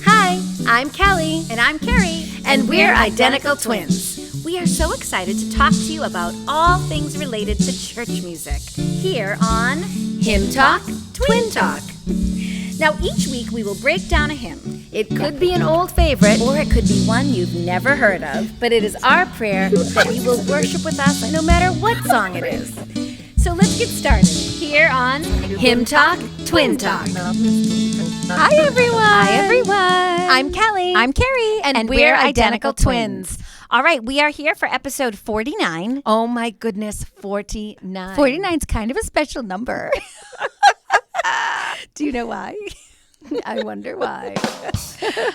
Hi, I'm Kelly. And I'm Carrie. And we're identical twins. We are so excited to talk to you about all things related to church music here on Hymn Talk, Twin Talk. Now, each week we will break down a hymn. It could be an old favorite, or it could be one you've never heard of, but it is our prayer that you will worship with us no matter what song it is. So let's get started here on Hymn Talk, Twin Talk. Hi, everyone. Hi, everyone. I'm Kelly. I'm Carrie, and we're identical twins. All right, we are here for episode 49. Oh, my goodness, 49. 49 is kind of a special number. Do you know why? I wonder why.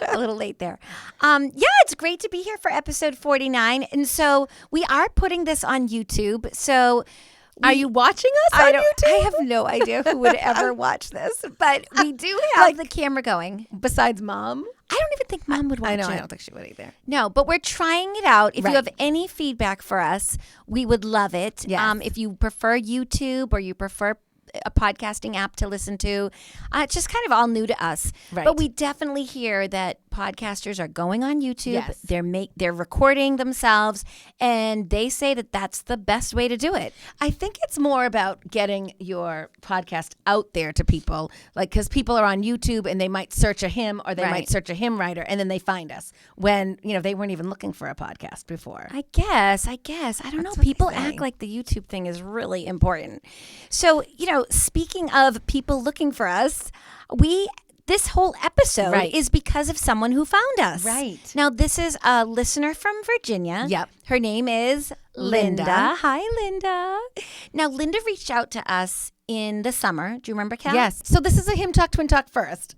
A little late there. It's great to be here for episode 49. And so we are putting this on YouTube. So are you watching us on YouTube? I have no idea who would ever watch this, but we do have the camera going. Besides Mom? I don't even think Mom would watch it. I don't think she would either. No, but we're trying it out. If Right. you have any feedback for us, we would love it. Yes. If you prefer YouTube or you prefer a podcasting app to listen to, it's just kind of all new to us. Right. But we definitely hear that podcasters are going on YouTube. Yes. They're recording themselves, and they say that that's the best way to do it. I think it's more about getting your podcast out there to people, like because people are on YouTube and they might search a hymn or they Right. might search a hymn writer and then they find us when they weren't even looking for a podcast before. I guess. I don't know. what they People say. act like the YouTube thing is really important. So, speaking of people looking for us, this whole episode Right. is because of someone who found us. Right. Now, this is a listener from Virginia. Yep. Her name is Linda. Linda. Hi, Linda. Now, Linda reached out to us in the summer. Do you remember, Cal? Yes. So this is a Hymn Talk, Twin Talk first.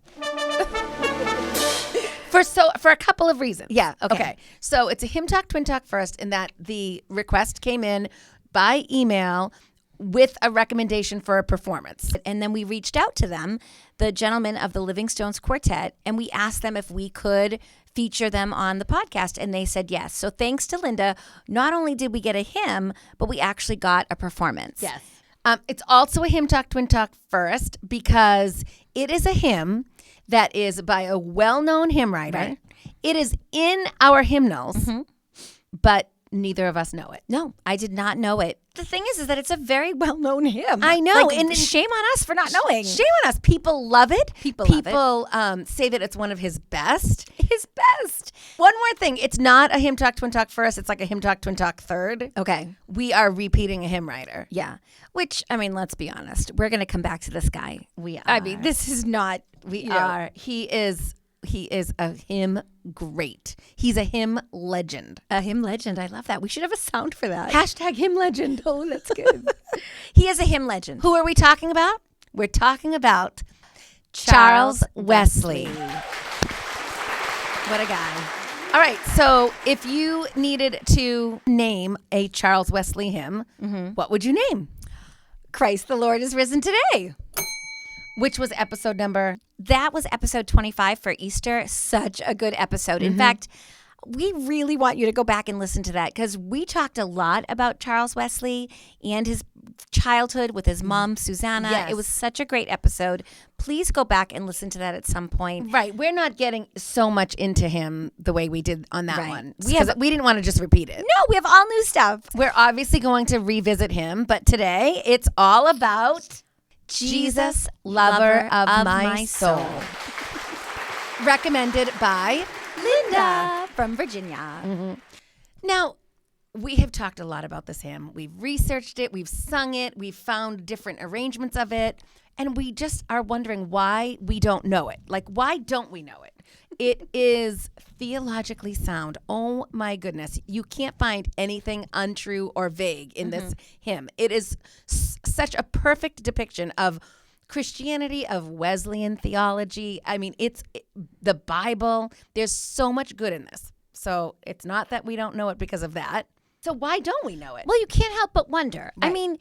For a couple of reasons. Yeah, okay. So it's a Hymn Talk, Twin Talk first in that the request came in by email with a recommendation for a performance. And then we reached out to them, the gentlemen of the Living Stones Quartet, and we asked them if we could feature them on the podcast, and they said yes. So thanks to Linda, not only did we get a hymn, but we actually got a performance. Yes. It's also a Hymn Talk, Twin Talk first because it is a hymn that is by a well-known hymn writer. Right. It is in our hymnals, but neither of us know it. No, I did not know it. The thing is that it's a very well-known hymn. I know, Like, and shame on us for not knowing. Shame on us. People love it. People love it. People say that it's one of his best. His best. One more thing. It's not a Hymn Talk, Twin Talk first. It's like a Hymn Talk, Twin Talk third. Okay. We are repeating a hymn writer. Yeah. Which, let's be honest. We're going to come back to this guy. We are. I mean, this is not... We are. He is a hymn great. He's a hymn legend. A hymn legend. I love that. We should have a sound for that. Hashtag hymn legend. Oh, that's good. He is a hymn legend. Who are we talking about? We're talking about Charles Wesley. What a guy. All right. So if you needed to name a Charles Wesley hymn, what would you name? Christ the Lord is risen today. Which was episode number? That was episode 25 for Easter. Such a good episode. In fact, we really want you to go back and listen to that because we talked a lot about Charles Wesley and his childhood with his mom, Susanna. Yes. It was such a great episode. Please go back and listen to that at some point. Right. We're not getting so much into him the way we did on that Right. one. We We didn't want to just repeat it. No, we have all new stuff. We're obviously going to revisit him, but today it's all about Jesus, lover of my soul. Recommended by Linda from Virginia. Now, we have talked a lot about this hymn. We've researched it. We've sung it. We've found different arrangements of it. And we just are wondering why we don't know it. Like, why don't we know it? It is theologically sound. Oh, my goodness. You can't find anything untrue or vague in this hymn. It is such a perfect depiction of Christianity, of Wesleyan theology. I mean, it's the Bible. There's so much good in this. So it's not that we don't know it because of that. So why don't we know it? Well, you can't help but wonder. I Right. mean,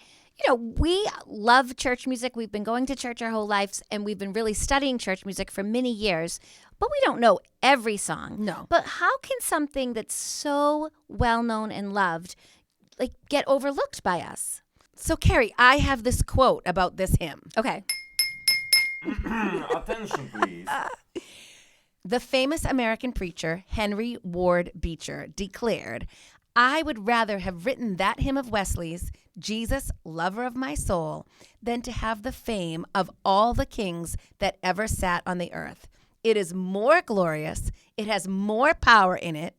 we love church music. We've been going to church our whole lives, and we've been really studying church music for many years, but we don't know every song. No. But how can something that's so well-known and loved, get overlooked by us? So, Carrie, I have this quote about this hymn. Okay. Attention, please. The famous American preacher Henry Ward Beecher declared, "I would rather have written that hymn of Wesley's, 'Jesus, lover of my soul,' than to have the fame of all the kings that ever sat on the earth. It is more glorious. It has more power in it.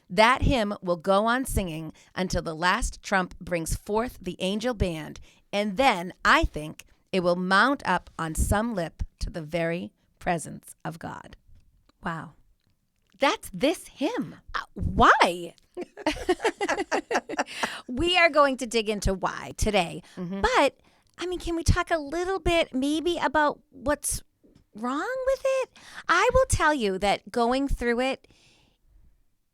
That hymn will go on singing until the last trump brings forth the angel band, and then, I think, it will mount up on some lip to the very presence of God." Wow. That's this hymn. Why? We are going to dig into why today. But, I mean, can we talk a little bit maybe about what's wrong with it? I will tell you that going through it,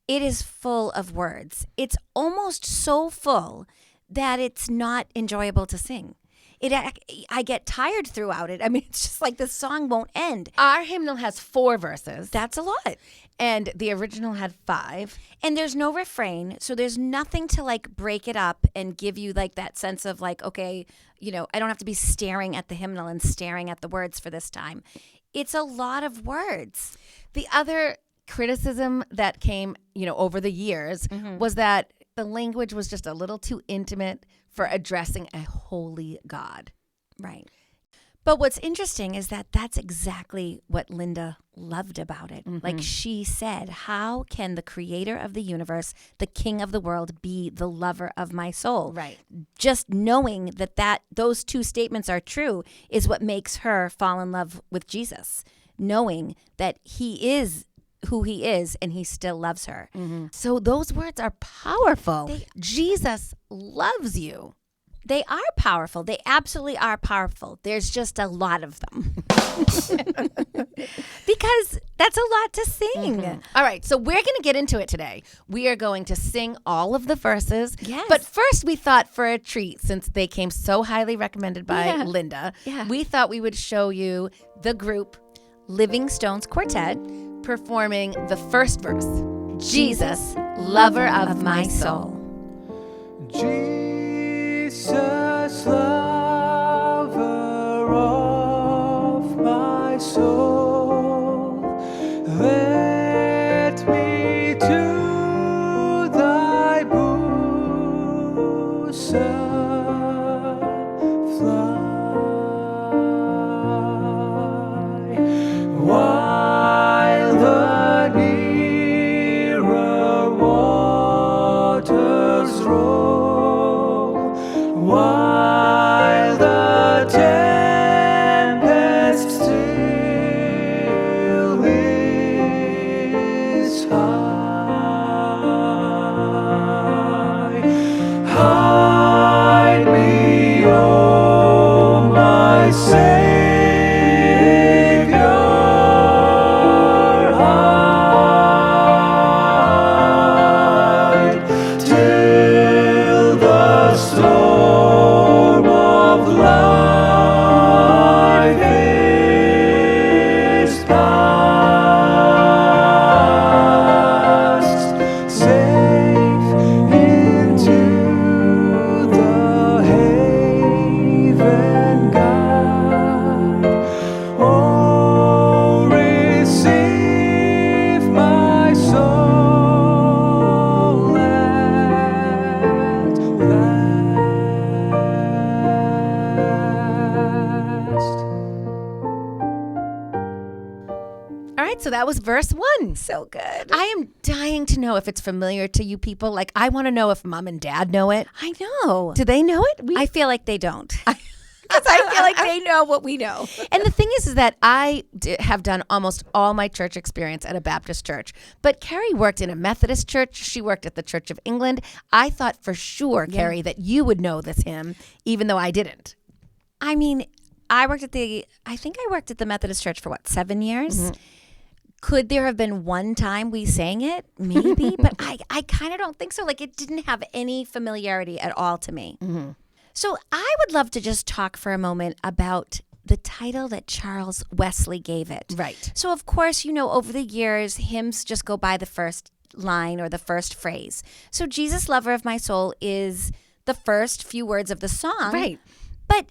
it is full of words. It's almost so full that it's not enjoyable to sing. I get tired throughout it. I mean, it's just like the song won't end. Our hymnal has 4 verses, That's a lot. and the original had 5. And there's no refrain, so there's nothing to like break it up and give you like that sense of like, okay, you know, I don't have to be staring at the hymnal and staring at the words for this time. It's a lot of words. The other criticism that came, over the years was that the language was just a little too intimate for addressing a holy God. Right. But what's interesting is that that's exactly what Linda loved about it. Like she said, how can the creator of the universe, the king of the world, be the lover of my soul? Right. Just knowing that those 2 statements are true is what makes her fall in love with Jesus. Knowing that he is who he is and he still loves her. So those words are powerful. Jesus loves you. They are powerful. They absolutely are powerful. There's just a lot of them. Because that's a lot to sing. All right, so we're going to get into it today. We are going to sing all of the verses. Yes. But first, we thought for a treat, since they came so highly recommended by Linda, we thought we would show you the group Living Stones Quartet performing the first verse. Jesus, lover of my soul. Jesus, lover of my soul, let me to thy bosom fly. While the nearer waters roll, while the tempest still is high, hide me, O my Savior. So that was verse 1. So good. I am dying to know if it's familiar to you people. Like, I want to know if mom and dad know it. I know. Do they know it? I feel like they don't. Because I feel like they know what we know. And the thing is that I have done almost all my church experience at a Baptist church. But Carrie worked in a Methodist church. She worked at the Church of England. I thought for sure, Carrie, that you would know this hymn, even though I didn't. I mean, I think I worked at the Methodist church for 7 years? Could there have been one time we sang it? Maybe, but I kind of don't think so. Like, it didn't have any familiarity at all to me. So I would love to just talk for a moment about the title that Charles Wesley gave it. Right. So, of course, over the years, hymns just go by the first line or the first phrase. So, Jesus, lover of my soul is the first few words of the song. Right. But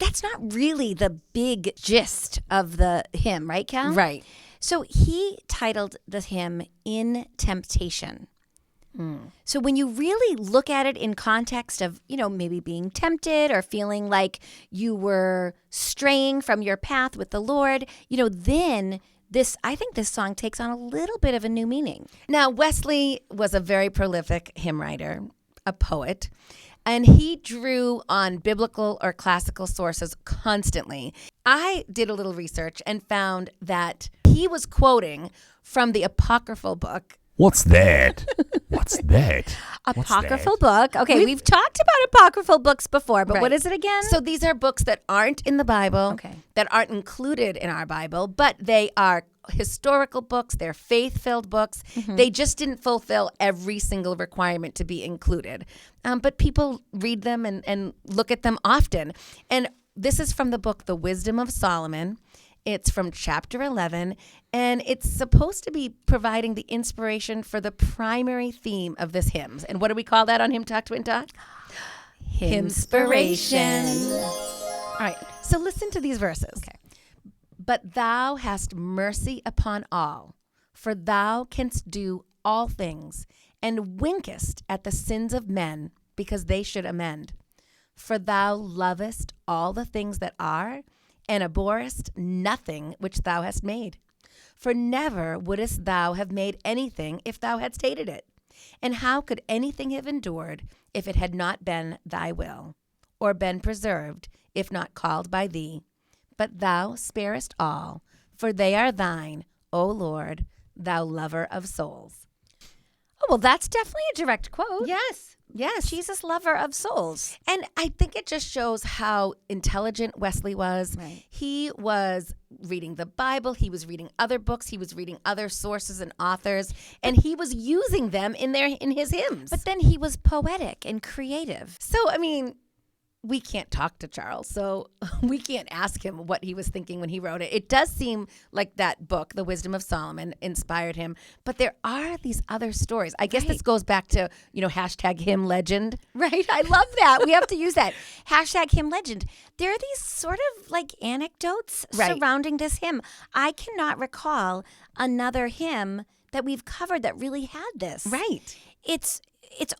that's not really the big gist of the hymn, right, Cal? Right. So he titled the hymn In Temptation. So when you really look at it in context of, maybe being tempted or feeling like you were straying from your path with the Lord, then I think this song takes on a little bit of a new meaning. Now, Wesley was a very prolific hymn writer, a poet, and he drew on biblical or classical sources constantly. I did a little research and found that he was quoting from the apocryphal book. What's that? What's that? Apocryphal book. Okay, we've talked about apocryphal books before, but Right. what is it again? So these are books that aren't in the Bible, Okay. that aren't included in our Bible, but they are historical books. They're faith-filled books. They just didn't fulfill every single requirement to be included. But people read them and look at them often. And this is from the book, The Wisdom of Solomon. It's from chapter 11, and it's supposed to be providing the inspiration for the primary theme of this hymn. And what do we call that on Hymn Talk, Twin Talk? Hymnspiration. All right, so listen to these verses. Okay. But thou hast mercy upon all, for thou canst do all things, and winkest at the sins of men, because they should amend. For thou lovest all the things that are, and abhorrest nothing which thou hast made. For never wouldest thou have made anything if thou hadst hated it. And how could anything have endured if it had not been thy will, or been preserved if not called by thee? But thou sparest all, for they are thine, O Lord, thou lover of souls. Oh, well, that's definitely a direct quote. Yes. Jesus, lover of souls. And I think it just shows how intelligent Wesley was. Right. He was reading the Bible. He was reading other books. He was reading other sources and authors, and he was using them in his hymns. But then he was poetic and creative. So, I mean, we can't talk to Charles, so we can't ask him what he was thinking when he wrote it. It does seem like that book, The Wisdom of Solomon, inspired him. But there are these other stories. I guess this goes back to, hashtag hymn legend. Right. I love that. We have to use that. Hashtag hymn legend. There are these sort of like anecdotes surrounding this hymn. I cannot recall another hymn that we've covered that really had this. Right. It's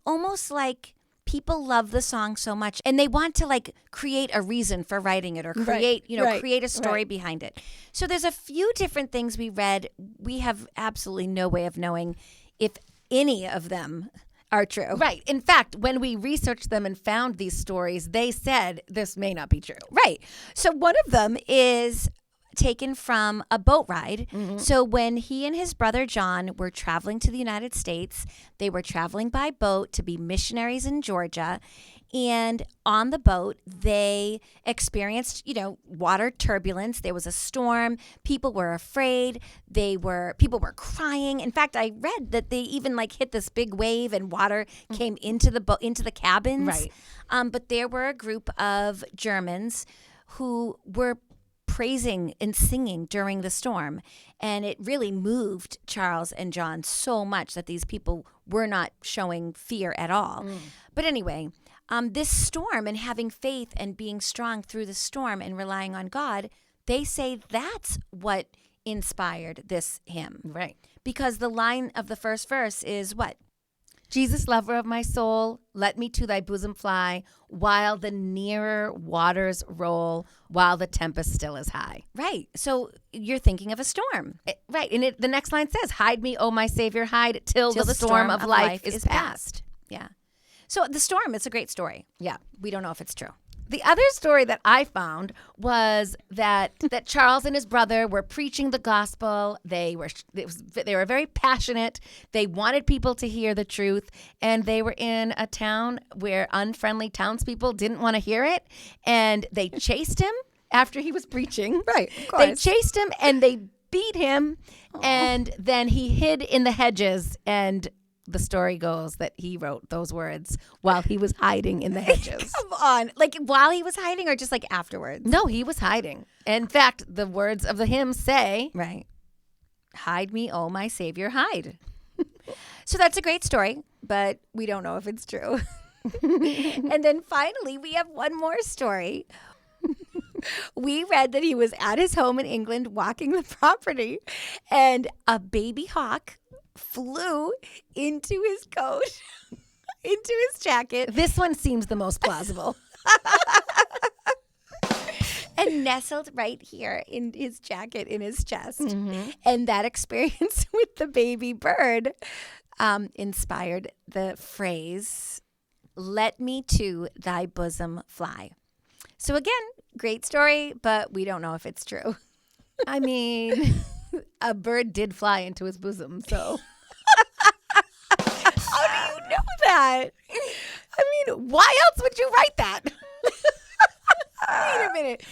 almost like people love the song so much and they want to like create a reason for writing it or create, create a story behind it. So there's a few different things we read. We have absolutely no way of knowing if any of them are true. Right. In fact, when we researched them and found these stories, they said this may not be true. Right. So one of them is taken from a boat ride. So when he and his brother John were traveling to the United States, they were traveling by boat to be missionaries in Georgia. And on the boat, they experienced, water turbulence. There was a storm. People were afraid. People were crying. In fact, I read that they even hit this big wave and water came into the boat, into the cabins. Right. But there were a group of Germans who were praising and singing during the storm. And it really moved Charles and John so much that these people were not showing fear at all. But anyway, this storm and having faith and being strong through the storm and relying on God, they say that's what inspired this hymn. Right. Because the line of the first verse is what? Jesus, lover of my soul, let me to thy bosom fly, while the nearer waters roll, while the tempest still is high. Right. So you're thinking of a storm. Right. And the next line says, hide me, O my Savior, hide, till the storm of life is past. Yeah. So the storm, it's a great story. Yeah. We don't know if it's true. The other story that I found was that Charles and his brother were preaching the gospel. They were very passionate. They wanted people to hear the truth, and they were in a town where unfriendly townspeople didn't want to hear it, and they chased him after he was preaching. Right, of course. They chased him and they beat him, and then he hid in the hedges, and the story goes that he wrote those words while he was hiding in the hedges. Come on. Like while he was hiding or just afterwards? No, he was hiding. In fact, the words of the hymn say, Right. Hide me, oh my Savior, hide. So that's a great story, but we don't know if it's true. And then finally, we have one more story. we read that he was at his home in England walking the property, and a baby hawk flew into his coat, into his jacket, This one seems the most plausible. and nestled right here in his jacket, in his chest. Mm-hmm. And that experience with the baby bird inspired the phrase, "Let me to thy bosom fly." So again, great story, but we don't know if it's true. I mean, a bird did fly into his bosom, so. How do you know that? I mean, why else would you write that? Wait a minute.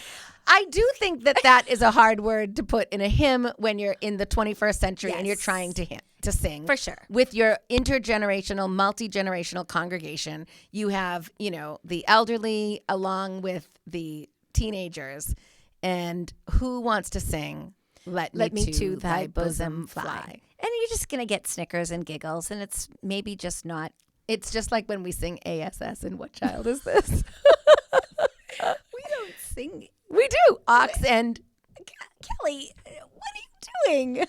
I do think that is a hard word to put in a hymn when you're in the 21st century and you're Yes. trying to sing. For sure. With your intergenerational, multi-generational congregation, you have, the elderly along with the teenagers. And who wants to sing, Let me to thy bosom fly? And you're just going to get snickers and giggles, and it's maybe just not. It's just like when we sing ASS and What Child Is This? We don't sing. We do. Ox and Kelly, what are you doing?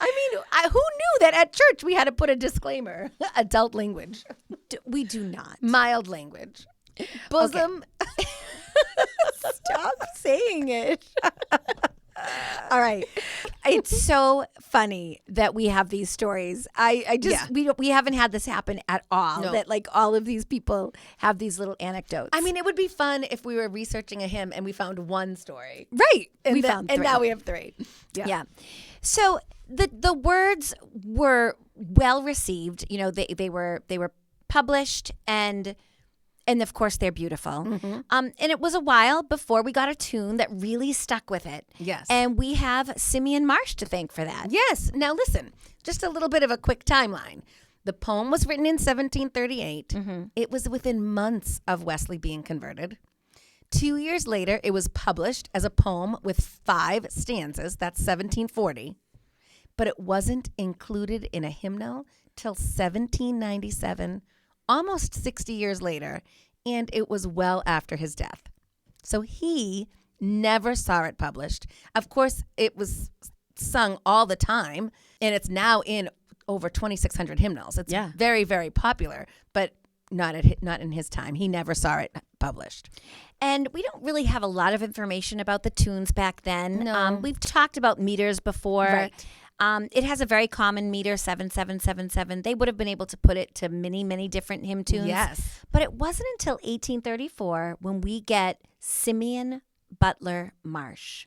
I mean, who knew that at church we had to put a disclaimer? Adult language. We do not. Mild language. Bosom. Stop saying it. All right. It's so funny that we have these stories. I just we haven't had this happen at all. No. That like all of these people have these little anecdotes. I mean, it would be fun if we were researching a hymn and we found one story. right. And We the- found and three. now we have three. Yeah. So the words were well received. They were published and of course they're beautiful. Mm-hmm. And it was a while before we got a tune that really stuck with it. Yes. And we have Simeon Marsh to thank for that. Yes. Now listen, just a little bit of a quick timeline. The poem was written in 1738. Mm-hmm. It was within months of Wesley being converted. 2 years later, it was published as a poem with 5 stanzas. That's 1740. But it wasn't included in a hymnal till 1797, almost 60 years later, and it was well after his death. So he never saw it published. Of course, it was sung all the time, and it's now in over 2,600 hymnals. It's very, very popular, but not in his time. He never saw it published. And we don't really have a lot of information about the tunes back then. No. We've talked about meters before. Right. It has a very common meter, 7777. They would have been able to put it to many, many different hymn tunes. Yes. But it wasn't until 1834 when we get Simeon Butler Marsh.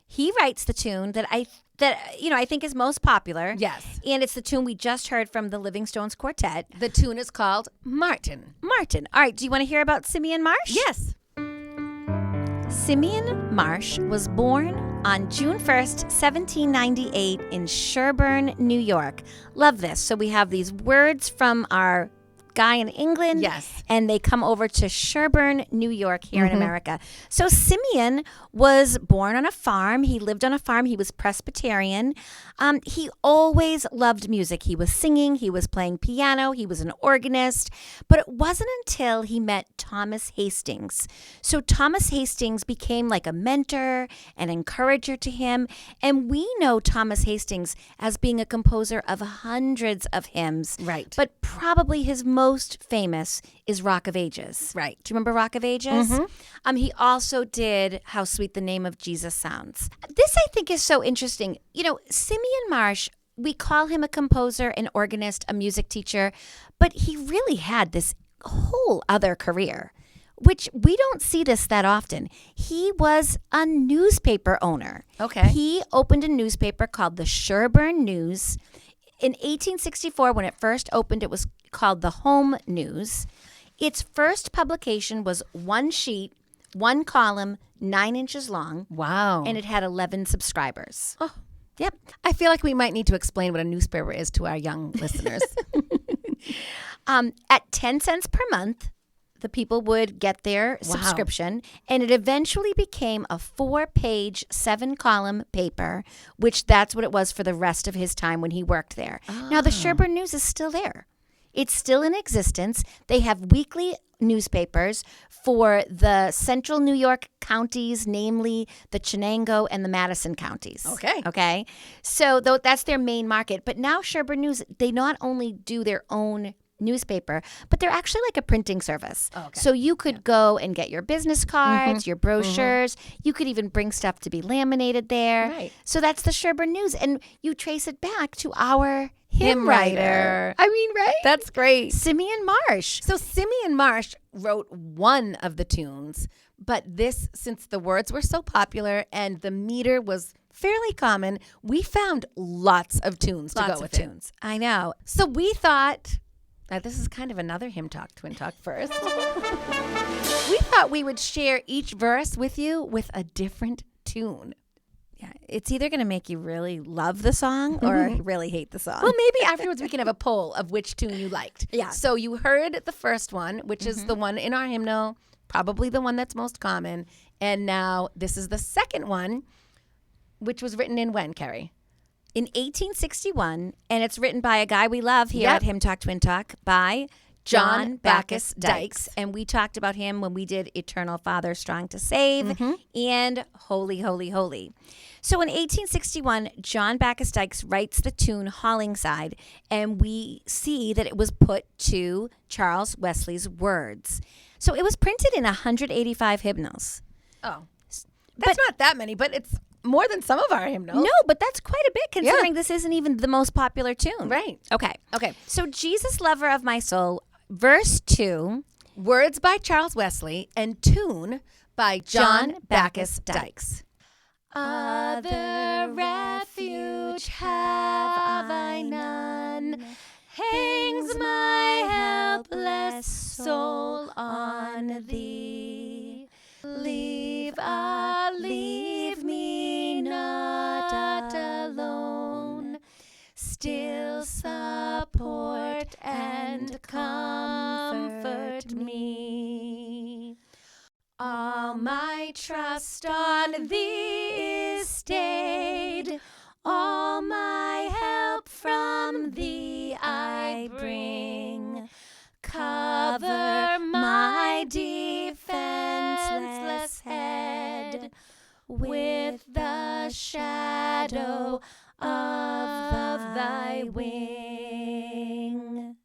He writes the tune that I think is most popular. Yes. And it's the tune we just heard from the Livingstones Quartet. The tune is called Martin. Martin. All right, do you want to hear about Simeon Marsh? Yes. Simeon Marsh was born on June 1st, 1798 in Sherburne, New York. Love this. So we have these words from our guy in England. Yes. And they come over to Sherburne, New York here in America. So Simeon was born on a farm. He lived on a farm. He was Presbyterian. He always loved music. He was singing. He was playing piano. He was an organist. But it wasn't until he met Thomas Hastings. So Thomas Hastings became like a mentor, an encourager to him. And we know Thomas Hastings as being a composer of hundreds of hymns. Right. But probably his most famous is Rock of Ages. Right. Do you remember Rock of Ages? He also did How Sweet the Name of Jesus Sounds. This, I think, is so interesting. Simeon Marsh, we call him a composer, an organist, a music teacher, but he really had this whole other career, which we don't see this that often. He was a newspaper owner. Okay. He opened a newspaper called the Sherburne News. In 1864, when it first opened, it was called the Home News. Its first publication was one sheet, one column, 9 inches long. Wow. And it had 11 subscribers. Oh. Yep. I feel like we might need to explain what a newspaper is to our young listeners. At 10 cents per month, the people would get their subscription, and it eventually became a 4-page, 7-column paper, which that's what it was for the rest of his time when he worked there. Now, the Sherburne News is still there. It's still in existence. They have weekly newspapers for the central New York counties, namely the Chenango and the Madison counties. Okay. So that's their main market. But now Sherburne News, they not only do their own newspaper, but they're actually like a printing service. So you could go and get your business cards, your brochures. You could even bring stuff to be laminated there. Right. So that's the Sherburne News. And you trace it back to our hymn writer. I mean, right? That's great. Simeon Marsh. So Simeon Marsh wrote one of the tunes, but this, since the words were so popular and the meter was fairly common, we found lots of tunes to go with it. I know. So we thought, this is kind of another Hymn Talk, Twin Talk first. We thought we would share each verse with you with a different tune. Yeah, it's either going to make you really love the song or really hate the song. Well, maybe afterwards we can have a poll of which tune you liked. Yeah. So you heard the first one, which is the one in our hymnal, probably the one that's most common. And now this is the second one, which was written in when, Carrie? In 1861, and it's written by a guy we love here at Hymn Talk Twin Talk, by John Bacchus Dykes. And we talked about him when we did Eternal Father, Strong to Save, and Holy, Holy, Holy. So in 1861, John Bacchus Dykes writes the tune Hollingside, and we see that it was put to Charles Wesley's words. So it was printed in 185 hymnals. Oh, that's not that many, but it's more than some of our hymnals. No, but that's quite a bit considering this isn't even the most popular tune. Right. Okay. Okay. So Jesus, Lover of My Soul, verse 2. Words by Charles Wesley and tune by John Bacchus Dykes. Other refuge have I none, hangs my helpless soul on thee. Leave me not alone, still support and comfort me. All my trust on thee is stayed, all my help from thee I bring. Cover my defenseless head with the shadow of thy wing.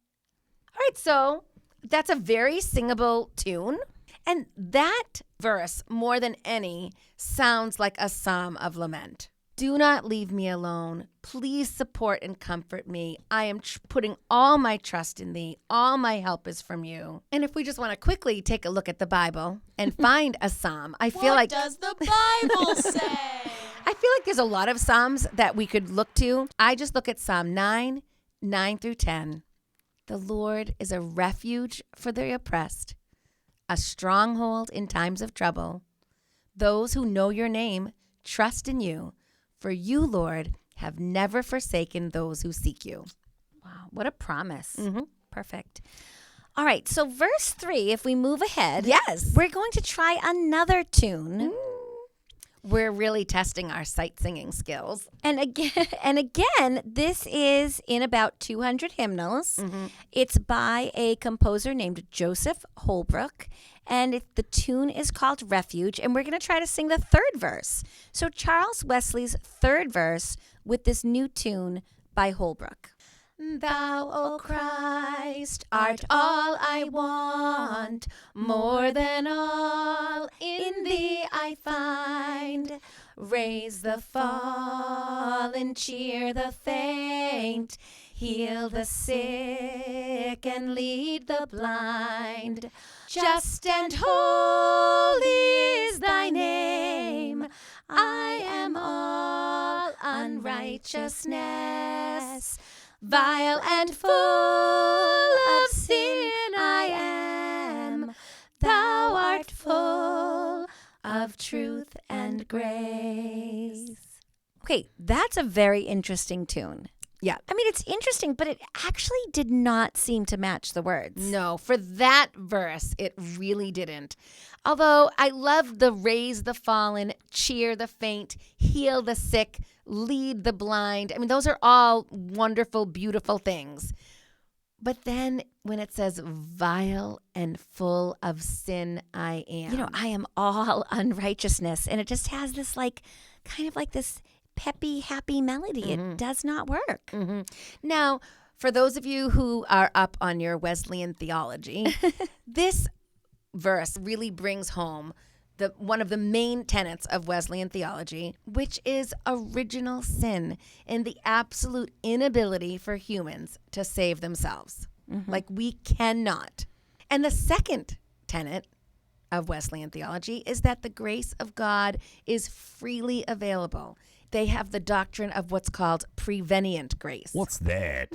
All right, so that's a very singable tune. And that verse, more than any, sounds like a psalm of lament. Do not leave me alone. Please support and comfort me. I am putting all my trust in thee. All my help is from you. And if we just want to quickly take a look at the Bible and find a psalm, I feel like... What does the Bible say? I feel like there's a lot of psalms that we could look to. I just look at Psalm 9 through 10. The Lord is a refuge for the oppressed, a stronghold in times of trouble. Those who know your name trust in you, for you, Lord, have never forsaken those who seek you. Wow, what a promise. Perfect. All right, so verse 3, if we move ahead, we're going to try another tune. We're really testing our sight singing skills. And again, this is in about 200 hymnals. It's by a composer named Joseph Holbrook, and the tune is called Refuge, and we're going to try to sing the third verse. So Charles Wesley's third verse with this new tune by Holbrook. Thou, O Christ, art all I want, more than all in thee I find. Raise the fallen, cheer the faint, heal the sick and lead the blind. Just and holy is thy name. I am all unrighteousness. Vile and full of sin I am. Thou art full of truth and grace. Okay, that's a very interesting tune. Yeah. I mean, it's interesting, but it actually did not seem to match the words. No, for that verse, it really didn't. Although I love the raise the fallen, cheer the faint, heal the sick, lead the blind. I mean, those are all wonderful, beautiful things. But then when it says, vile and full of sin I am. I am all unrighteousness. And it just has this kind of like this peppy, happy melody. It does not work. Now, for those of you who are up on your Wesleyan theology, this verse really brings home one of the main tenets of Wesleyan theology, which is original sin and the absolute inability for humans to save themselves. Like, we cannot. And the second tenet of Wesleyan theology is that the grace of God is freely available. They have the doctrine of what's called prevenient grace. What's that?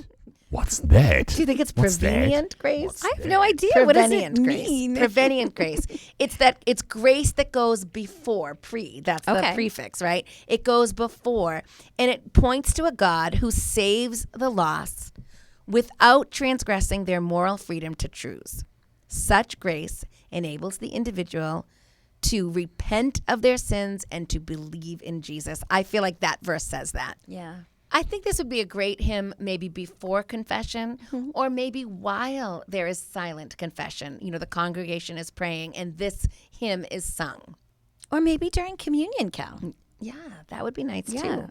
What's that? Do you think it's What's that? prevenient grace? What's I have no idea. What does it mean? Prevenient grace. It's grace that goes before, that's the prefix, right? It goes before, and it points to a God who saves the lost without transgressing their moral freedom to choose. Such grace enables the individual to repent of their sins and to believe in Jesus. I feel like that verse says that. Yeah. I think this would be a great hymn maybe before confession or maybe while there is silent confession. The congregation is praying and this hymn is sung. Or maybe during communion, Cal. Yeah, that would be nice too.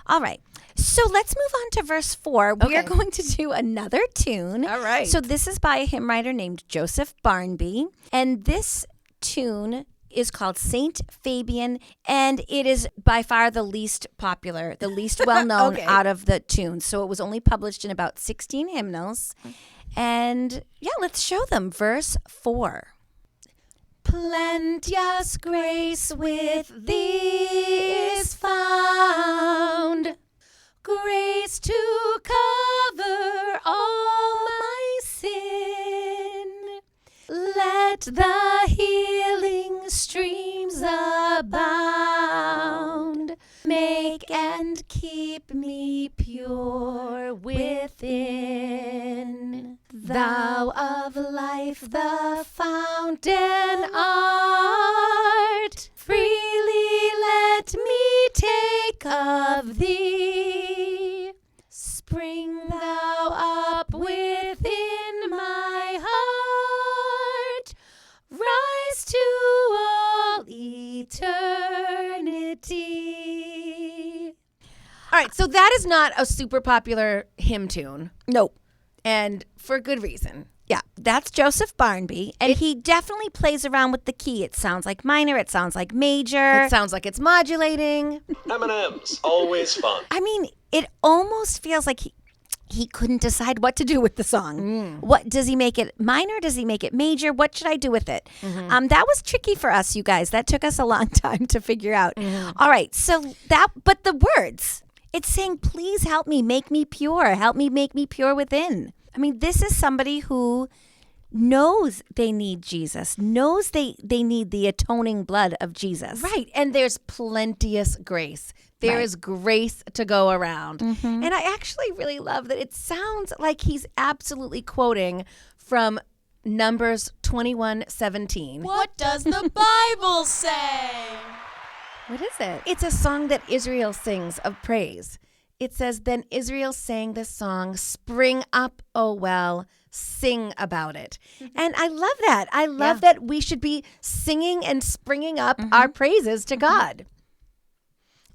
All right. So let's move on to verse 4. We are going to do another tune. All right. So this is by a hymn writer named Joseph Barnby. And this tune is called Saint Fabian, and it is by far the least popular, the least well-known out of the tunes. So it was only published in about 16 hymnals. And let's show them. Verse 4. Plenteous grace with thee is found, grace to cover all my sin. Let the healing streams abound, make and keep me pure within. Thou of life the fountain art, freely let me take of thee. Spring thou up within my heart, rise to all eternity. All right, so that is not a super popular hymn tune. Nope. And for good reason. Yeah, that's Joseph Barnby, and he definitely plays around with the key. It sounds like minor, it sounds like major. It sounds like it's modulating. M&M's, always fun. I mean, it almost feels like he couldn't decide what to do with the song. What does he make it minor? Does he make it major? What should I do with it? That was tricky for us, you guys. That took us a long time to figure out. All right, but the words, it's saying, please help me, make me pure. Help me, make me pure within. I mean, this is somebody who knows they need Jesus, knows they need the atoning blood of Jesus. Right, and there's plenteous grace. There is grace to go around. And I actually really love that it sounds like he's absolutely quoting from Numbers 21:17. What does the Bible say? What is it? It's a song that Israel sings of praise. It says, then Israel sang this song, spring up, O well, sing about it. And I love that. I love that we should be singing and springing up our praises to God.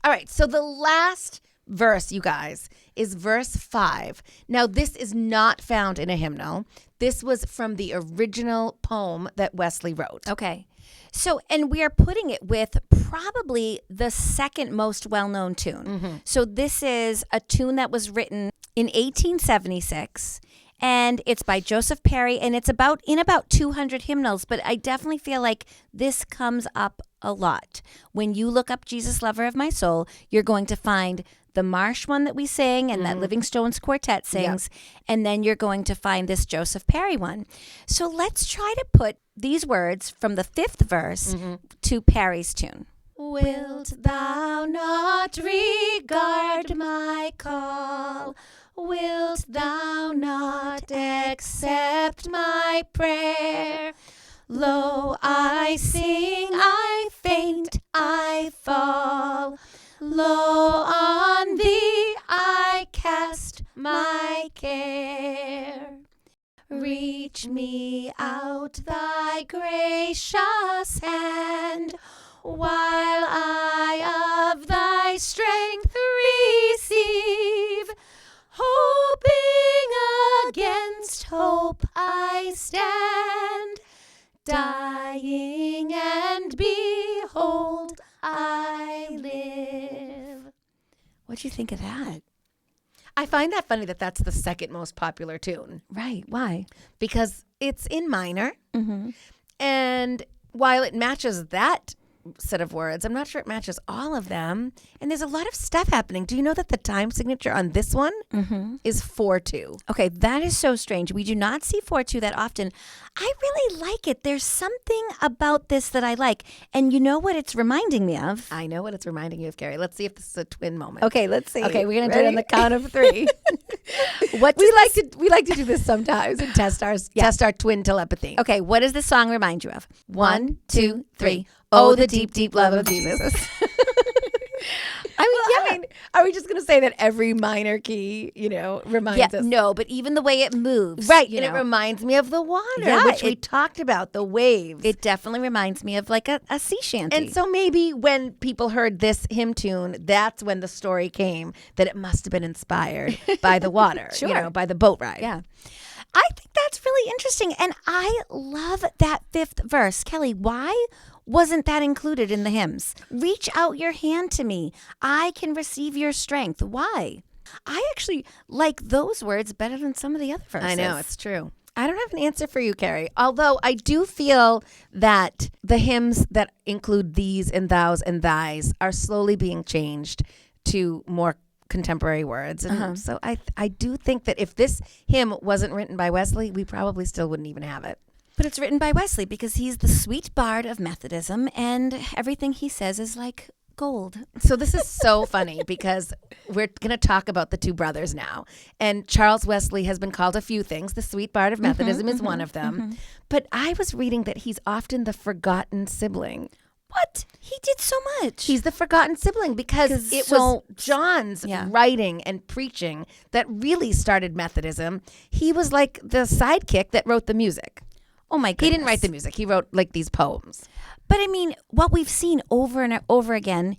All right, so the last verse, you guys, is verse 5. Now, this is not found in a hymnal. This was from the original poem that Wesley wrote. Okay. So, and we are putting it with probably the second most well-known tune. So this is a tune that was written in 1876, and it's by Joseph Parry, and it's in about 200 hymnals, but I definitely feel like this comes up a lot. When you look up Jesus, Lover of My Soul, you're going to find the Marsh one that we sang and that Livingstone's Quartet sings, and then you're going to find this Joseph Parry one. So let's try to put these words from the 5th verse to Parry's tune. Wilt thou not regard my call? Wilt thou not accept my prayer? Lo, I sing, I faint, I fall. Lo, on thee I cast my care. Stretch me out thy gracious hand, while I of thy strength receive. Hoping against hope I stand, dying and behold I live. What'd you think of that? I find that funny that that's the second most popular tune. Right. Why? Because it's in minor. Mm-hmm. And while it matches that set of words, I'm not sure it matches all of them. And there's a lot of stuff happening. Do you know that the time signature on this one is 4/2? Okay, that is so strange. We do not see 4/2 that often. I really like it. There's something about this that I like. And you know what it's reminding me of? I know what it's reminding you of, Carrie. Let's see if this is a twin moment. Okay, let's see. Okay, we're gonna do it on the count of 3. What we like to do this sometimes and test our twin telepathy. Okay, what does this song remind you of? 1, 2, 3. Oh, the deep, deep love of Jesus. I mean, are we just going to say that every minor key, reminds us? No, but even the way it moves. Right, you and it know. reminds me of the water, Yeah, which we talked about, the waves. It definitely reminds me of like a sea shanty. And so maybe when people heard this hymn tune, that's when the story came that it must have been inspired by the water, Sure. by the boat ride. Yeah. I think that's really interesting. And I love that 5th verse. Kelly, why wasn't that included in the hymns? Reach out your hand to me. I can receive your strength. Why? I actually like those words better than some of the other verses. I know, it's true. I don't have an answer for you, Carrie. Although I do feel that the hymns that include these and thous and thys are slowly being changed to more contemporary words. And so I do think that if this hymn wasn't written by Wesley, we probably still wouldn't even have it. But it's written by Wesley because he's the sweet bard of Methodism, and everything he says is like gold. So this is so funny because we're going to talk about the two brothers now. And Charles Wesley has been called a few things. The sweet bard of Methodism is one of them. But I was reading that he's often the forgotten sibling. What? He did so much. He's the forgotten sibling because it was John's writing and preaching that really started Methodism. He was like the sidekick that wrote the music. Oh my goodness. He didn't write the music. He wrote like these poems. But I mean, what we've seen over and over again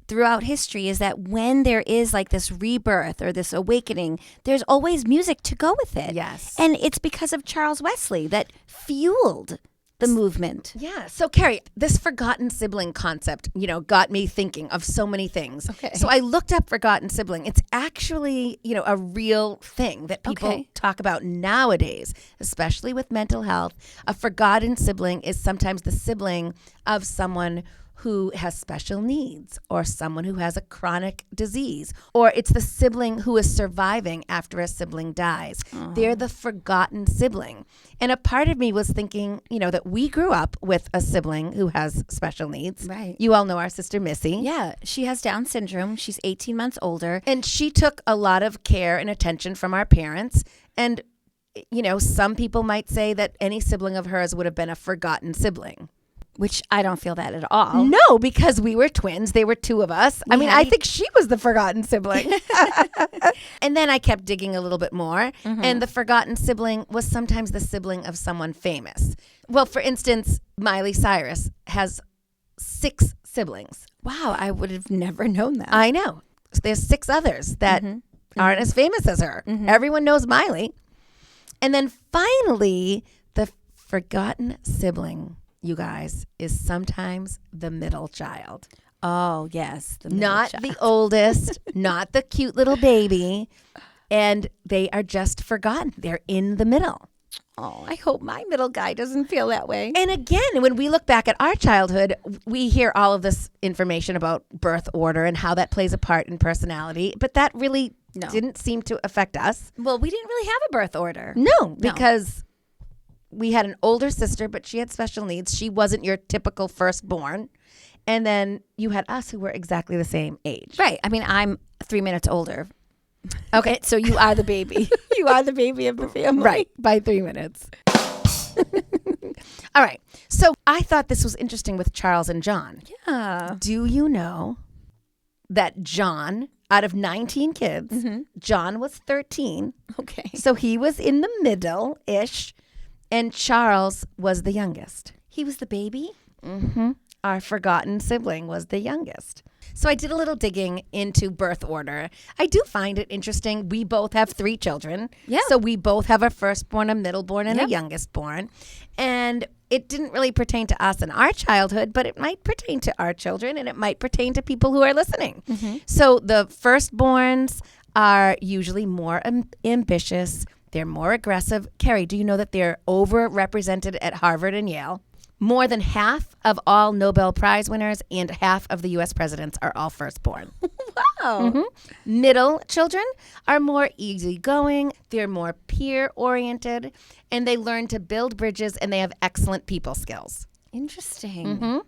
throughout history is that when there is like this rebirth or this awakening, there's always music to go with it. Yes. And it's because of Charles Wesley that fueled the movement. Yeah. So, Carrie, this forgotten sibling concept, got me thinking of so many things. Okay. So I looked up forgotten sibling. It's actually, a real thing that people talk about nowadays, especially with mental health. A forgotten sibling is sometimes the sibling of someone who has special needs or someone who has a chronic disease, or it's the sibling who is surviving after a sibling dies. They're the forgotten sibling. And a part of me was thinking, that we grew up with a sibling who has special needs. Right. You all know our sister Missy. Yeah, she has Down syndrome. She's 18 months older. And she took a lot of care and attention from our parents. And, some people might say that any sibling of hers would have been a forgotten sibling. Which I don't feel that at all. No, because we were twins. There were two of us. I think she was the forgotten sibling. And then I kept digging a little bit more. And the forgotten sibling was sometimes the sibling of someone famous. Well, for instance, Miley Cyrus has 6 siblings. Wow, I would have never known that. I know. There's 6 others that aren't as famous as her. Everyone knows Miley. And then finally, the forgotten sibling, you guys, is sometimes the middle child. Oh, yes. The middle Not child. the oldest, not the cute little baby. And they are just forgotten. They're in the middle. Oh, I hope my middle guy doesn't feel that way. And again, when we look back at our childhood, we hear all of this information about birth order and how that plays a part in personality. But that really didn't seem to affect us. Well, we didn't really have a birth order. No, because we had an older sister, but she had special needs. She wasn't your typical firstborn. And then you had us who were exactly the same age. Right. I mean, I'm 3 minutes older. Okay. So you are the baby. You are the baby of the family. Right. By 3 minutes. All right. So I thought this was interesting with Charles and John. Yeah. Do you know that John, out of 19 kids, John was 13. Okay. So he was in the middle-ish. And Charles was the youngest. He was the baby? Our forgotten sibling was the youngest. So I did a little digging into birth order. I do find it interesting. We both have 3 children. Yeah. So we both have a firstborn, a middleborn, and Yep. a youngest born. And it didn't really pertain to us in our childhood, but it might pertain to our children, and it might pertain to people who are listening. So the firstborns are usually more ambitious. They're more aggressive. Carrie, do you know that they're overrepresented at Harvard and Yale? More than half of all Nobel Prize winners and half of the U.S. presidents are all firstborn. Wow. Middle children are more easygoing, they're more peer-oriented, and they learn to build bridges, and they have excellent people skills. Interesting.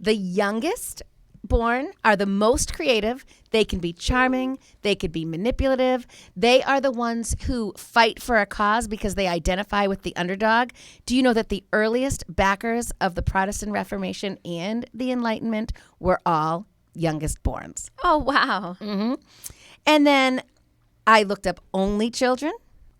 The youngest born are the most creative. They can be charming. They could be manipulative. They are the ones who fight for a cause because they identify with the underdog. Do you know that the earliest backers of the Protestant Reformation and the Enlightenment were all youngest borns? Oh, wow. And then I looked up only children.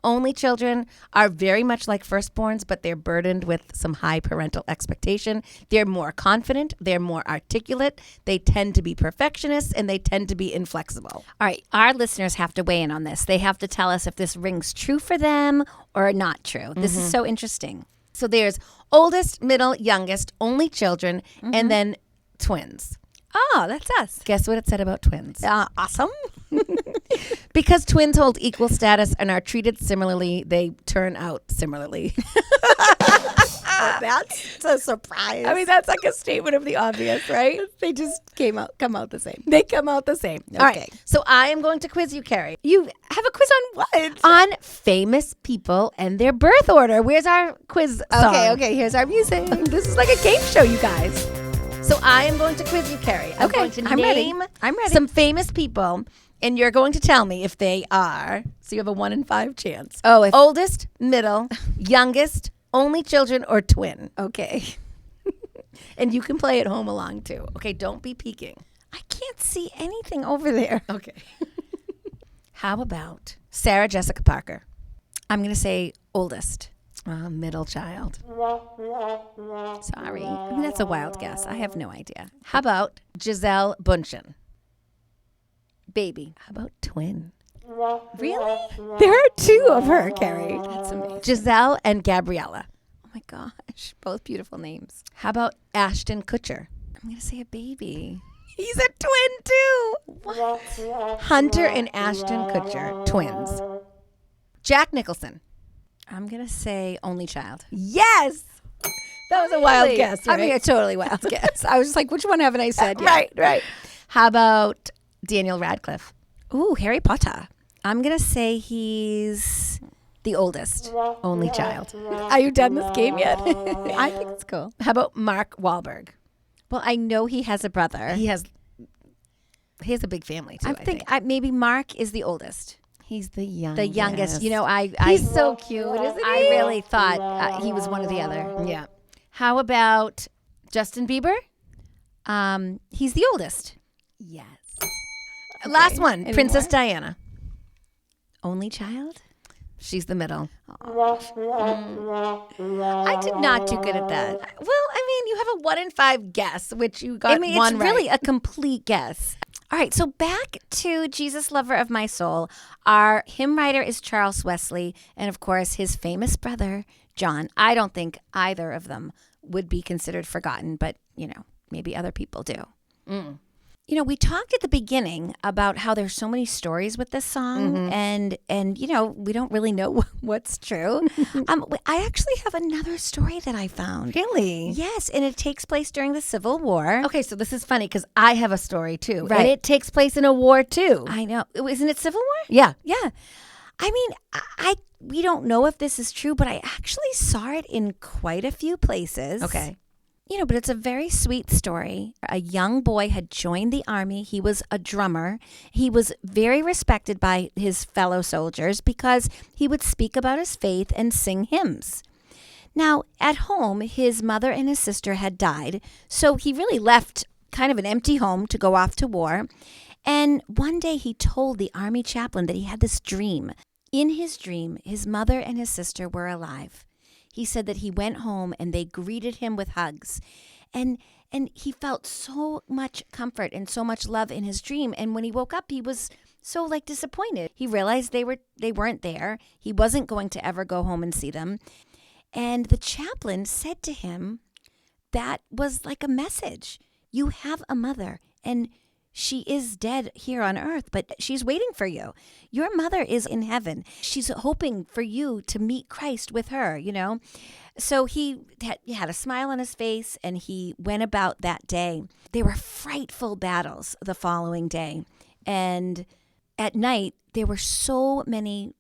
Only children are very much like firstborns, but they're burdened with some high parental expectation. They're more confident. They're more articulate. They tend to be perfectionists, and they tend to be inflexible. All right, our listeners have to weigh in on this. They have to tell us if this rings true for them or not true. This is so interesting. So there's oldest, middle, youngest, only children, and then twins. Oh, that's us. Guess what it said about twins? Awesome. Because twins hold equal status and are treated similarly, they turn out similarly. That's a surprise. I mean, that's like a statement of the obvious, right? they just come out the same. They come out the same. All right. Okay. So I am going to quiz you, Carrie, You have a quiz on what? on famous people and their birth order. Where's our quiz song? Okay, here's our music. This is like a game show, you guys. So I am going to quiz you, Carrie. I'm Okay, going to I'm ready. name I'm ready. some famous people, and you're going to tell me if they are. So you have a 1 in 5 chance. Oh, if- Oldest, middle, youngest, only children, or twin. Okay. And you can play at home along too. Okay, don't be peeking. I can't see anything over there. Okay. How about Sarah Jessica Parker? I'm going to say oldest. Middle child. Sorry. I mean, that's a wild guess. I have no idea. How about Giselle Bundchen? Baby. How about twin? Really? There are 2 of her, Carrie. That's amazing. Giselle and Gabriella. Oh my gosh. Both beautiful names. How about Ashton Kutcher? I'm going to say a baby. He's a twin too. What? Hunter and Ashton Kutcher, twins. Jack Nicholson. I'm going to say only child. Yes. That was a wild Really? guess, right? I mean, a totally wild guess. I was just like, which one haven't I said yet? Right. How about Daniel Radcliffe? Ooh, Harry Potter. I'm going to say he's the oldest. Only child. Are you done this game yet? I think it's cool. How about Mark Wahlberg? Well, I know he has a brother. He has a big family too. I think maybe Mark is the oldest. he's the youngest. The youngest. You know, he's so cute, isn't he? I really thought he was one or the other. Yeah. How about Justin Bieber? He's the oldest. Yes. Last one, Any Princess more? Diana. Only child? She's the middle. I did not do good at that. Well, I mean, you have a 1 in 5 guess, which you got I mean, one it's right. really a complete guess. All right, so back to Jesus, Lover of My Soul. Our hymn writer is Charles Wesley, and of course, his famous brother, John. I don't think either of them would be considered forgotten, but, you know, maybe other people do. You know, we talked at the beginning about how there's so many stories with this song, and you know, we don't really know what's true. I actually have another story that I found. Really? Yes, and it takes place during the Civil War. Okay, so this is funny because I have a story too. Right. And it takes place in a war too. I know. Isn't it Civil War? Yeah. Yeah. I mean, we don't know if this is true, but I actually saw it in quite a few places. Okay. You know, but it's a very sweet story. A young boy had joined the army. He was a drummer. He was very respected by his fellow soldiers because he would speak about his faith and sing hymns. Now, at home, his mother and his sister had died, so he really left kind of an empty home to go off to war. And one day he told the army chaplain that he had this dream. In his dream, his mother and his sister were alive. He said that he went home and they greeted him with hugs. And he felt so much comfort and so much love in his dream. And when he woke up, he was so disappointed. He realized they weren't there. He wasn't going to ever go home and see them. And the chaplain said to him, that was like a message. You have a mother, and she is dead here on earth, but she's waiting for you. Your mother is in heaven. She's hoping for you to meet Christ with her, So he had a smile on his face, and he went about that day. There were frightful battles the following day. And at night, there were so many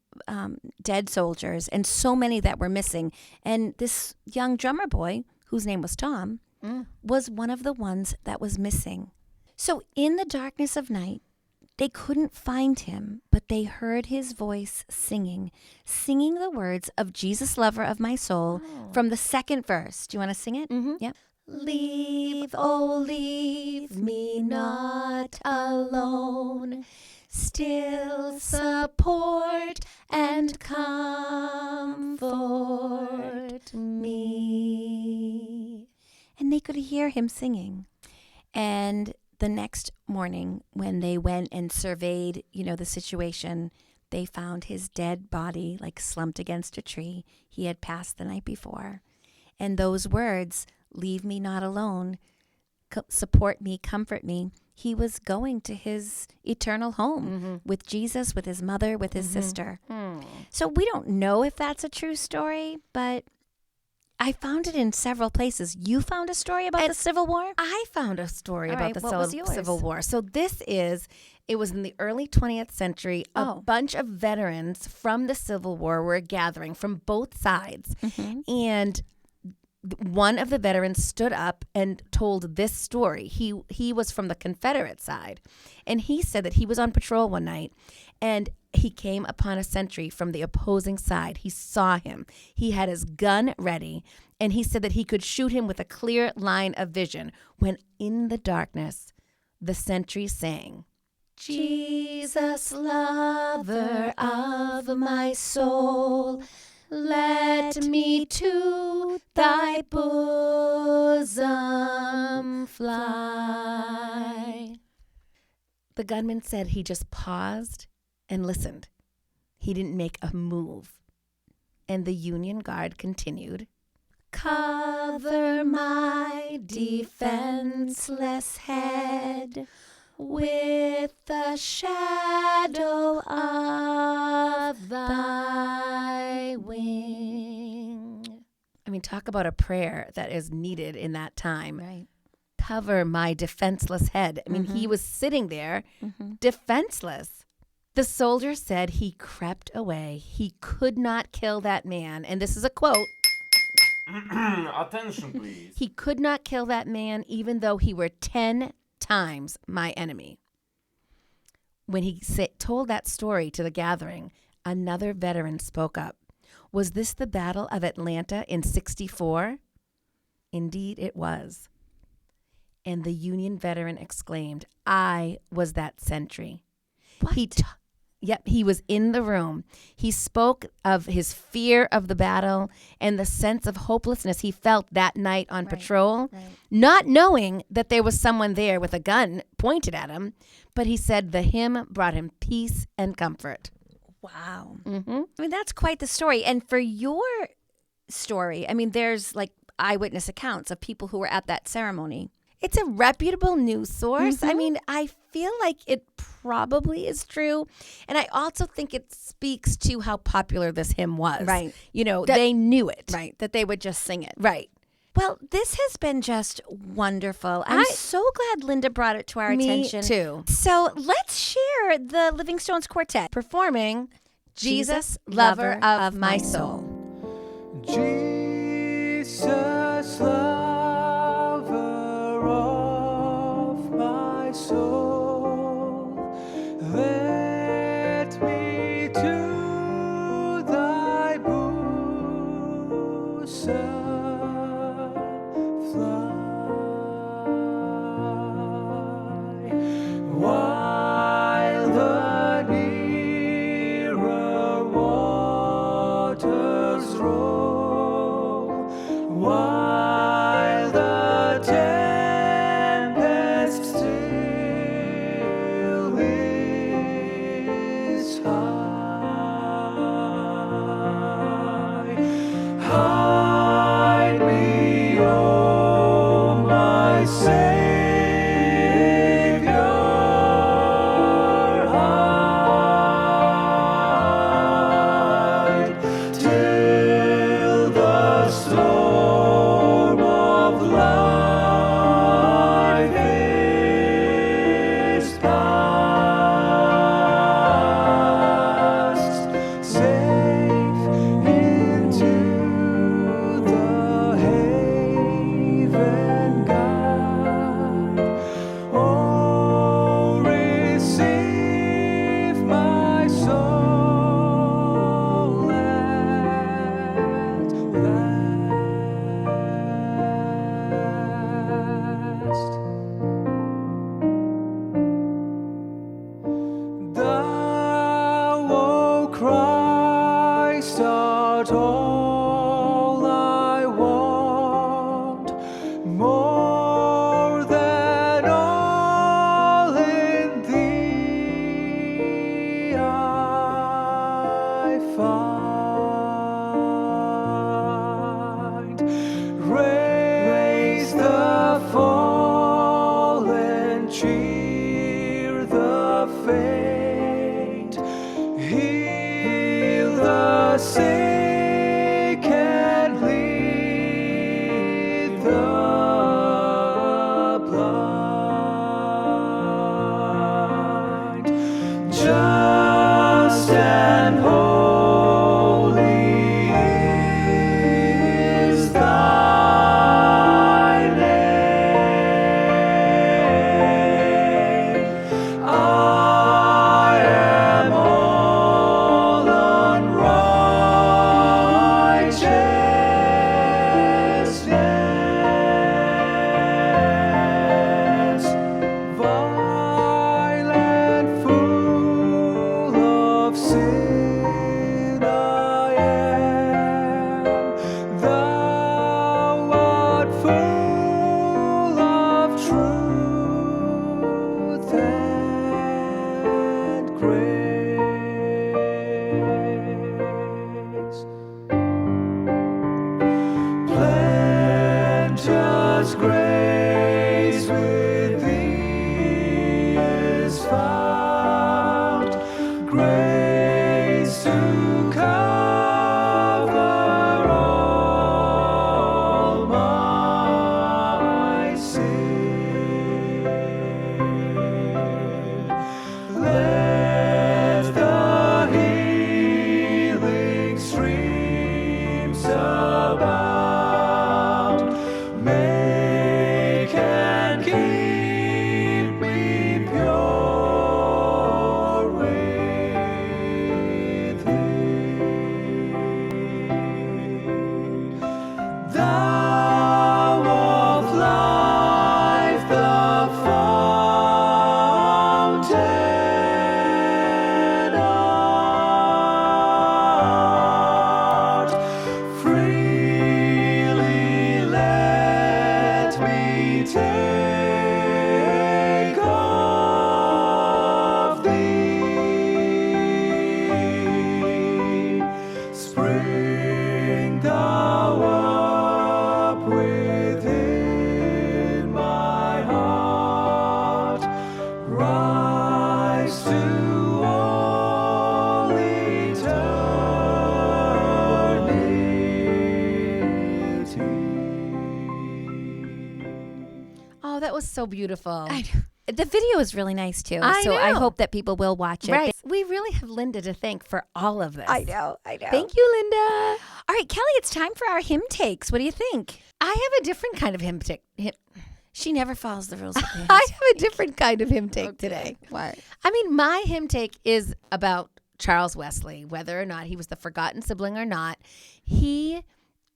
dead soldiers and so many that were missing. And this young drummer boy, whose name was Tom, was one of the ones that was missing. So in the darkness of night, they couldn't find him, but they heard his voice singing the words of Jesus, lover of my soul, from the second verse. Do you want to sing it? Mm-hmm. Yep. Leave, oh, leave me not alone. Still support and comfort me. And they could hear him singing. And the next morning, when they went and surveyed, the situation, they found his dead body slumped against a tree. He had passed the night before. And those words, leave me not alone, support me, comfort me, he was going to his eternal home with Jesus, with his mother, with his sister. So we don't know if that's a true story, but I found it in several places. You found a story about the Civil War? I found a story All about right, the what was yours? Civil War. So it was in the early 20th century. A bunch of veterans from the Civil War were gathering from both sides. And one of the veterans stood up and told this story. He was from the Confederate side. And he said that he was on patrol one night and he came upon a sentry from the opposing side. He saw him. He had his gun ready, and he said that he could shoot him with a clear line of vision when in the darkness, the sentry sang, Jesus, lover of my soul, let me to thy bosom fly. The gunman said he just paused and listened. He didn't make a move. And the Union Guard continued, Cover my defenseless head with the shadow of thy wing. I mean, talk about a prayer that is needed in that time. Right. Cover my defenseless head. I mean, he was sitting there defenseless. The soldier said he crept away. He could not kill that man. And this is a quote. Attention, please. He could not kill that man even though he were 10 times my enemy. When he told that story to the gathering, another veteran spoke up. Was this the Battle of Atlanta in 1964? Indeed, it was. And the Union veteran exclaimed, I was that sentry. What? He was in the room. He spoke of his fear of the battle and the sense of hopelessness he felt that night on patrol, not knowing that there was someone there with a gun pointed at him. But he said the hymn brought him peace and comfort. Wow. Mm-hmm. I mean, that's quite the story. And for your story, I mean, there's eyewitness accounts of people who were at that ceremony. It's a reputable news source. I mean, I feel like it probably is true. And I also think it speaks to how popular this hymn was. Right. They knew it. Right. That they would just sing it. Right. Well, this has been just wonderful. I'm so glad Linda brought it to our attention. Me too. So let's share the Livingstone's Quartet Performing Jesus, Lover of My Soul. Jesus, lover of my soul, let me to thy bosom fly, while the nearer waters roll. faint. Heal the sick and lead the blind. Just and holy is thy name. I am all unrighteousness, violent, full of sin I am. Thou art full of truth and grace. Plenteous grace with thee is found, grace to cover all my sin. Let the healing streams abound, make and keep me pure with thee. Thou of life, the fountain art, freely let me take of thee. Spring thou up within my heart, rise to all eternity. Oh, that was so beautiful. The video is really nice too. I so I know. hope that people will watch it. Right. We really have Linda to thank for all of this. I know. Thank you, Linda. All right, Kelly, it's time for our hymn takes. What do you think? I have a different kind of hymn take. She never follows the rules of the hymn. I have a different kind of hymn take today. What? I mean, my hymn take is about Charles Wesley, whether or not he was the forgotten sibling or not. He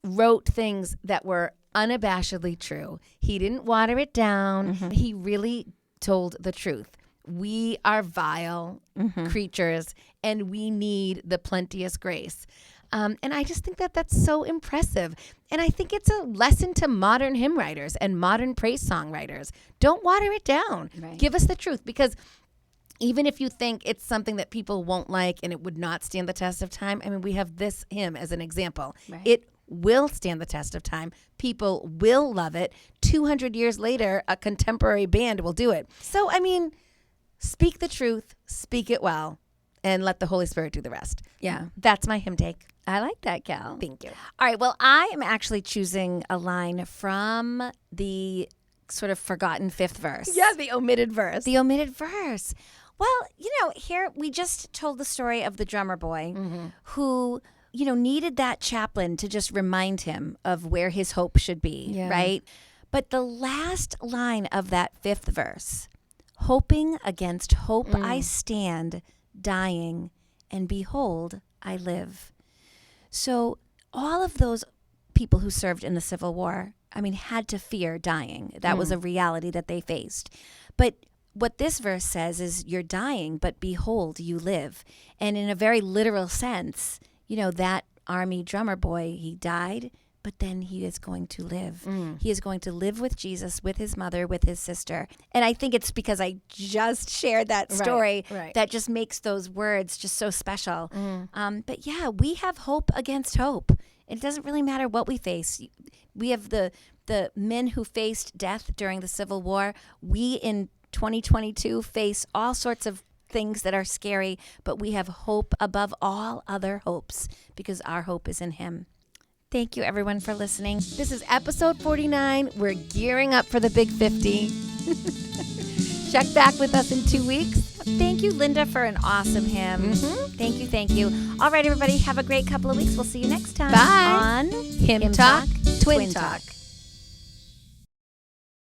wrote things that were unabashedly true. He didn't water it down. He really told the truth. We are vile creatures, and we need the plenteous grace. And I just think that that's so impressive. And I think it's a lesson to modern hymn writers and modern praise songwriters. Don't water it down. Right. Give us the truth, because even if you think it's something that people won't like and it would not stand the test of time, I mean, we have this hymn as an example. Right. It will stand the test of time. People will love it. 200 years later, a contemporary band will do it. So, I mean, speak the truth, speak it well, and let the Holy Spirit do the rest. Yeah. That's my hymn take. I like that, Cal. Thank you. All right, well, I am actually choosing a line from the sort of forgotten fifth verse. Yeah, the omitted verse. The omitted verse. Well, here we just told the story of the drummer boy who, needed that chaplain to just remind him of where his hope should be, Yeah. right? But the last line of that fifth verse, hoping against hope I stand, dying, and behold, I live. So all of those people who served in the Civil War, had to fear dying. That was a reality that they faced. But what this verse says is you're dying, but behold, you live. And in a very literal sense, that army drummer boy, he died, but then he is going to live. He is going to live with Jesus, with his mother, with his sister. And I think it's because I just shared that story right. that just makes those words just so special. But yeah, we have hope against hope. It doesn't really matter what we face. We have the men who faced death during the Civil War. We in 2022 face all sorts of things that are scary, but we have hope above all other hopes because our hope is in him. Thank you, everyone, for listening. This is episode 49. We're gearing up for the big 50. Check back with us in 2 weeks. Thank you, Linda, for an awesome hymn. Thank you. All right, everybody, have a great couple of weeks. We'll see you next time Bye. on Hymn Talk, Twin Talk.